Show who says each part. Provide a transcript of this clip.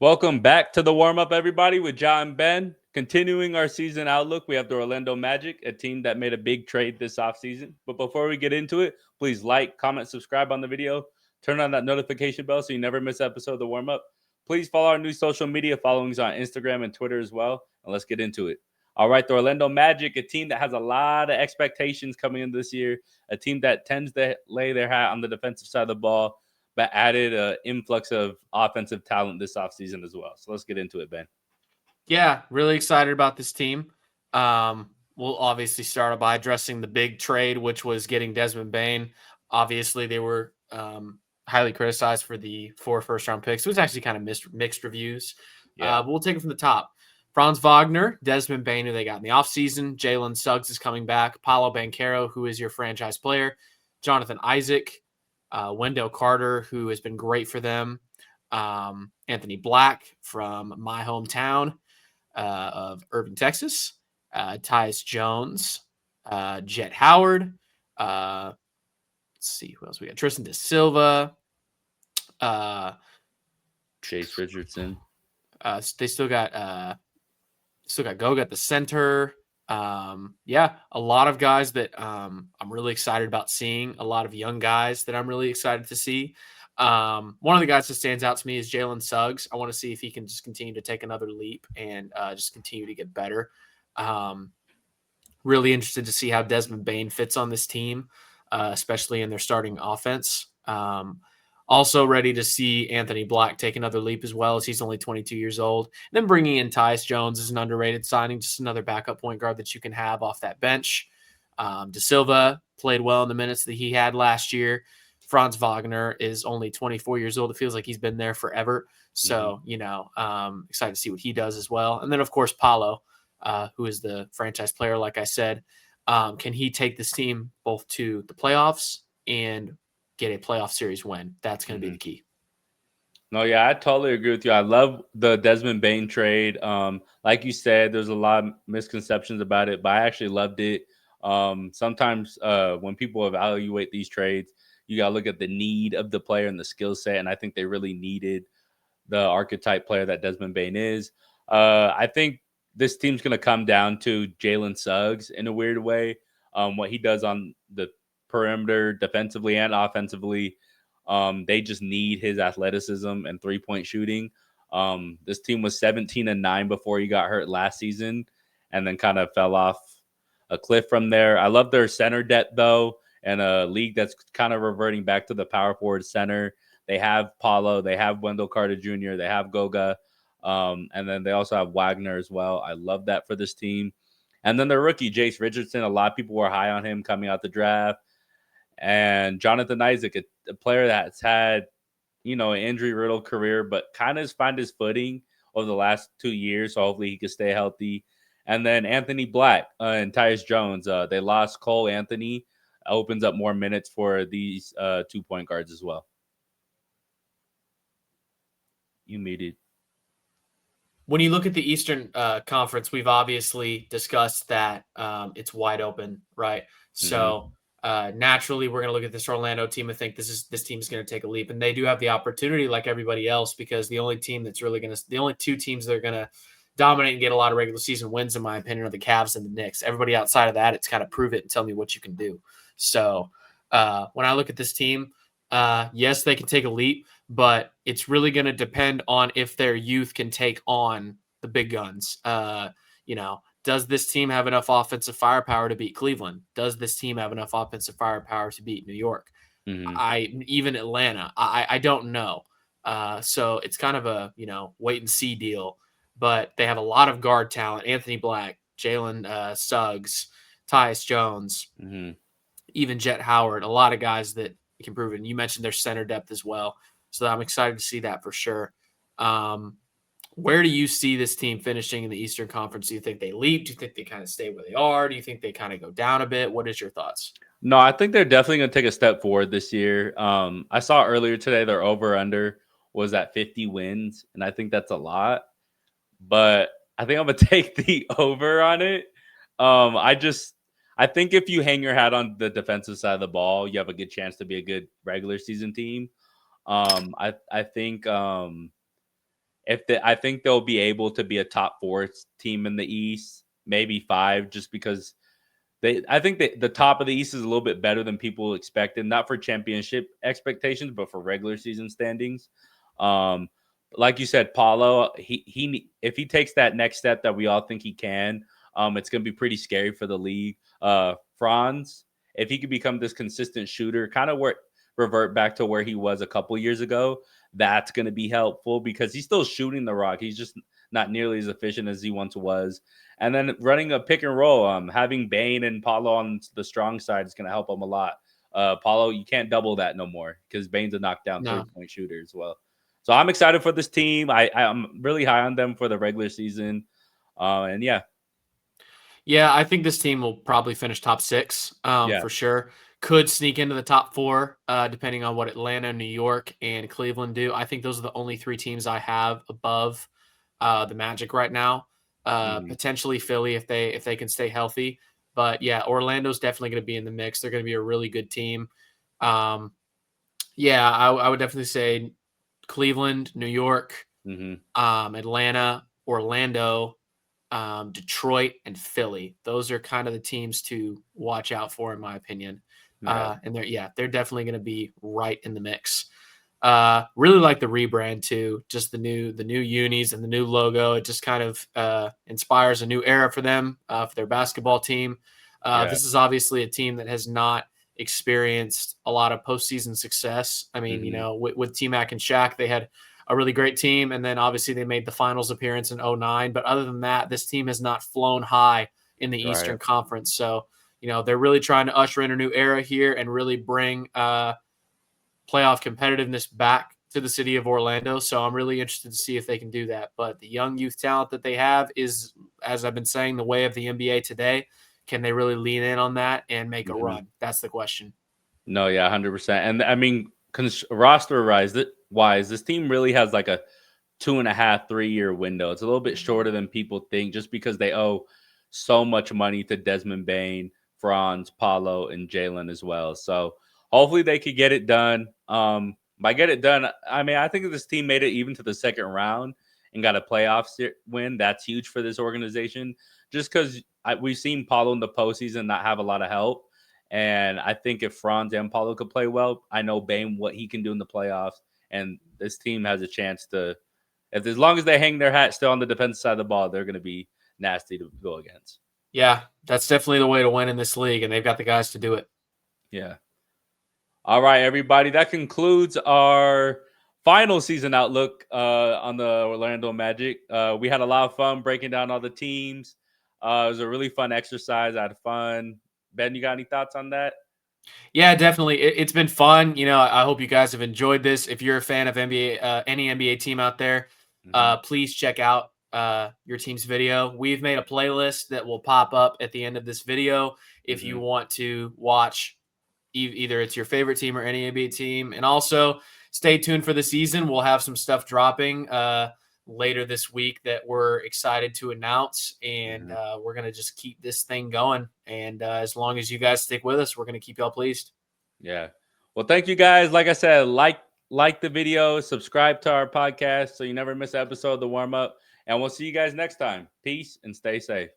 Speaker 1: Welcome back to the warm up, everybody, with John and Ben. Continuing our season outlook, we have the Orlando Magic, a team that made a big trade this offseason. But before we get into it, please like, comment, subscribe on the video, turn on that notification bell so you never miss an episode of the warm up. Please follow our new social media followings on Instagram and Twitter as well. And let's get into it. All right, the Orlando Magic, a team that has a lot of expectations coming in this year, a team that tends to lay their hat on the defensive side of the ball, but added an influx of offensive talent this offseason as well. So let's get into it, Ben.
Speaker 2: Yeah, really excited about this team. We'll obviously start by addressing the big trade, which was getting Desmond Bane. Obviously, they were highly criticized for the 4 first-round picks. It was actually kind of mixed reviews.
Speaker 1: Yeah.
Speaker 2: But we'll take it from the top. Franz Wagner, Desmond Bane, who they got in the offseason. Jalen Suggs is coming back. Paolo Banchero, who is your franchise player. Jonathan Isaac. Wendell Carter, who has been great for them. Anthony Black from my hometown of Irving, Texas. Tyus Jones, Jet Howard. Let's see who else we got. Tristan Da Silva.
Speaker 1: Chase Richardson.
Speaker 2: They still got Goga at the center. Yeah, a lot of guys that I'm really excited about seeing. A lot of young guys that I'm really excited to see. One of the guys that stands out to me is Jalen Suggs. I want to see if he can just continue to take another leap and just continue to get better. Really interested to see how Desmond Bane fits on this team, especially in their starting offense. Also ready to see Anthony Black take another leap as well, as he's only 22 years old. And then bringing in Tyus Jones is an underrated signing, just another backup point guard that you can have off that bench. Da Silva played well in the minutes that he had last year. Franz Wagner is only 24 years old. It feels like he's been there forever. So, excited to see what he does as well. And then, of course, Paolo, who is the franchise player, like I said. Can he take this team both to the playoffs and get a playoff series win? That's going to be the key.
Speaker 1: No, yeah, I totally agree with you. I love the Desmond Bane trade. Like you said, there's a lot of misconceptions about it, but I actually loved it. Sometimes when people evaluate these trades, you got to look at the need of the player and the skill set, and I think they really needed the archetype player that Desmond Bane is. I think this team's going to come down to Jalen Suggs in a weird way. What he does on the perimeter defensively and offensively. They just need his athleticism and 3-point shooting. This team was 17-9 before he got hurt last season and then kind of fell off a cliff from there. I love their center depth, though, and a league that's kind of reverting back to the power forward center. They have Paulo, they have Wendell Carter Jr., they have Goga, and then they also have Wagner as well. I love that for this team. And then their rookie, Chase Richardson, a lot of people were high on him coming out the draft. And Jonathan Isaac, a player that's had, an injury-riddled career, but kind of found his footing over the last 2 years. So hopefully he can stay healthy. And then Anthony Black and Tyus Jones. They lost Cole Anthony. Opens up more minutes for these 2-point guards as well. You muted.
Speaker 2: When you look at the Eastern Conference, we've obviously discussed that it's wide open, right? So naturally, we're going to look at this Orlando team and think this team's going to take a leap, and they do have the opportunity, like everybody else, because the only two teams that are going to dominate and get a lot of regular season wins, in my opinion, are the Cavs and the Knicks. Everybody outside of that, it's kind of prove it and tell me what you can do. So when I look at this team, yes, they can take a leap, but it's really going to depend on if their youth can take on the big guns. Does this team have enough offensive firepower to beat Cleveland? Does this team have enough offensive firepower to beat New York? Even Atlanta? I don't know. So it's kind of a wait and see deal. But they have a lot of guard talent: Anthony Black, Jalen Suggs, Tyus Jones, even Jet Howard. A lot of guys that can prove it. And you mentioned their center depth as well. So I'm excited to see that for sure. Where do you see this team finishing in the Eastern Conference? Do you think they leap? Do you think they kind of stay where they are? Do you think they kind of go down a bit? What is your thoughts?
Speaker 1: No, I think they're definitely going to take a step forward this year. I saw earlier today their over-under was at 50 wins, and I think that's a lot. But I think I'm going to take the over on it. I think if you hang your hat on the defensive side of the ball, you have a good chance to be a good regular season team. I think I think they'll be able to be a top 4 team in the East, maybe 5, just because I think that the top of the East is a little bit better than people expected, not for championship expectations, but for regular season standings. Like you said, Paulo, he if he takes that next step that we all think he can, it's going to be pretty scary for the league. Franz, if he could become this consistent shooter, kind of revert back to where he was a couple years ago, that's going to be helpful because he's still shooting the rock. He's just not nearly as efficient as he once was. And then running a pick and roll, having Bane and Paulo on the strong side is going to help him a lot. Paulo, you can't double that no more because Bane's a knockdown 3-point shooter as well. So I'm excited for this team. I'm really high on them for the regular season. And yeah.
Speaker 2: Yeah, I think this team will probably finish top 6 for sure. Could sneak into the top 4 depending on what Atlanta, New York, and Cleveland do. I think those are the only 3 teams I have above the Magic right now. Potentially Philly if they can stay healthy. But yeah, Orlando's definitely going to be in the mix. They're going to be a really good team. I would definitely say Cleveland, New York, Atlanta, Orlando, Detroit, and Philly. Those are kind of the teams to watch out for, in my opinion. And they're definitely going to be right in the mix. Really like the rebrand too, just the new unis and the new logo. It just kind of inspires a new era for them, for their basketball team. This is obviously a team that has not experienced a lot of postseason success. I mean, with T-Mac and Shaq, they had a really great team, and then obviously they made the finals appearance in 2009. But other than that, this team has not flown high in the Eastern Conference. So, they're really trying to usher in a new era here and really bring playoff competitiveness back to the city of Orlando. So I'm really interested to see if they can do that. But the young youth talent that they have is, as I've been saying, the way of the NBA today. Can they really lean in on that and make a run? That's the question.
Speaker 1: No, yeah, 100%. And I mean, roster-wise, this team really has like a 2.5, 3-year window. It's a little bit shorter than people think just because they owe so much money to Desmond Bane, Franz, Paulo, and Jalen as well. So hopefully they could get it done. By get it done, I mean, I think if this team made it even to the second round and got a playoff win, that's huge for this organization. Just because we've seen Paulo in the postseason not have a lot of help. And I think if Franz and Paulo could play well, I know Bane what he can do in the playoffs. And this team has a chance to, as long as they hang their hat still on the defensive side of the ball, they're going to be nasty to go against.
Speaker 2: Yeah, that's definitely the way to win in this league, and they've got the guys to do it.
Speaker 1: Yeah. All right, everybody. That concludes our final season outlook on the Orlando Magic. We had a lot of fun breaking down all the teams. It was a really fun exercise. I had fun. Ben, you got any thoughts on that?
Speaker 2: Yeah, definitely. It's been fun. I hope you guys have enjoyed this. If you're a fan of NBA, any NBA team out there, please check out your team's video. We've made a playlist that will pop up at the end of this video if you want to watch either it's your favorite team or any NBA team. And also stay tuned for the season. We'll have some stuff dropping later this week that we're excited to announce, and we're going to just keep this thing going. And as long as you guys stick with us, we're going to keep y'all pleased.
Speaker 1: Yeah. Well, thank you guys. Like I said, like the video, subscribe to our podcast so you never miss an episode of The Warm Up, and we'll see you guys next time. Peace and stay safe.